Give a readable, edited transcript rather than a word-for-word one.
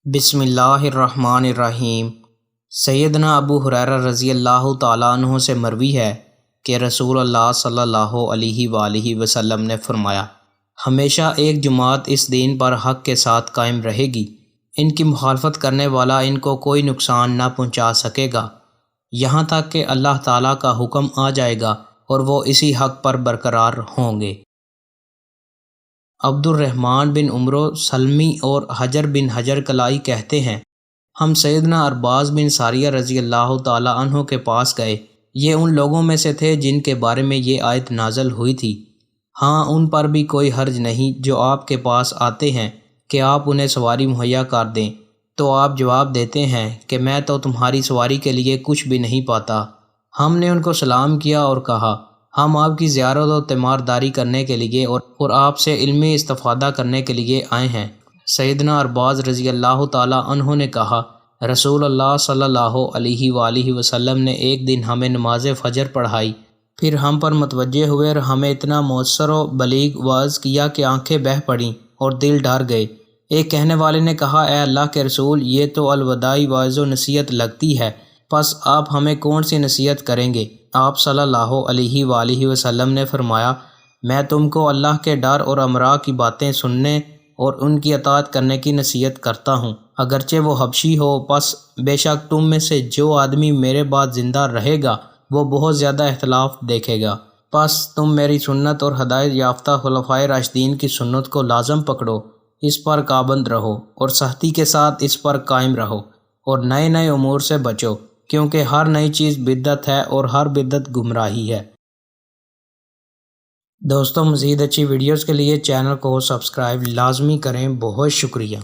بسم اللہ الرحمن الرحیم۔ سیدنا ابو ہریرہ رضی اللہ تعالیٰ عنہ سے مروی ہے کہ رسول اللہ صلی اللہ علیہ وآلہ وسلم نے فرمایا، ہمیشہ ایک جماعت اس دین پر حق کے ساتھ قائم رہے گی، ان کی مخالفت کرنے والا ان کو کوئی نقصان نہ پہنچا سکے گا یہاں تک کہ اللہ تعالیٰ کا حکم آ جائے گا اور وہ اسی حق پر برقرار ہوں گے۔ عبد الرحمن بن عمرو سلمی اور حجر بن حجر کلائی کہتے ہیں، ہم سیدنا ارباز بن ساریہ رضی اللہ تعالیٰ عنہ کے پاس گئے۔ یہ ان لوگوں میں سے تھے جن کے بارے میں یہ آیت نازل ہوئی تھی، ہاں ان پر بھی کوئی حرج نہیں جو آپ کے پاس آتے ہیں کہ آپ انہیں سواری مہیا کر دیں، تو آپ جواب دیتے ہیں کہ میں تو تمہاری سواری کے لیے کچھ بھی نہیں پاتا۔ ہم نے ان کو سلام کیا اور کہا، ہم آپ کی زیارت و تیمارداری کرنے کے لیے اور آپ سے علمی استفادہ کرنے کے لیے آئے ہیں۔ سیدنا ارباز رضی اللہ تعالیٰ عنہ نے کہا، رسول اللہ صلی اللہ علیہ وآلہ وسلم نے ایک دن ہمیں نماز فجر پڑھائی، پھر ہم پر متوجہ ہوئے اور ہمیں اتنا مؤثر و بلیغ واعظ کیا کہ آنکھیں بہہ پڑیں اور دل ڈر گئے۔ ایک کہنے والے نے کہا، اے اللہ کے رسول، یہ تو الوداعی واعظ و نصیحت لگتی ہے، پس آپ ہمیں کون سی نصیحت کریں گے؟ آپ صلی اللہ علیہ وآلہ وسلم نے فرمایا، میں تم کو اللہ کے ڈر اور امراء کی باتیں سننے اور ان کی اطاعت کرنے کی نصیحت کرتا ہوں، اگرچہ وہ حبشی ہو، پس بے شک تم میں سے جو آدمی میرے بعد زندہ رہے گا وہ بہت زیادہ اختلاف دیکھے گا، پس تم میری سنت اور ہدایت یافتہ خلفائے راشدین کی سنت کو لازم پکڑو، اس پر پابند رہو اور سختی کے ساتھ اس پر قائم رہو اور نئے نئے امور سے بچو، کیونکہ ہر نئی چیز بدعت ہے اور ہر بدعت گمراہی ہے۔ دوستوں، مزید اچھی ویڈیوز کے لیے چینل کو سبسکرائب لازمی کریں۔ بہت شکریہ۔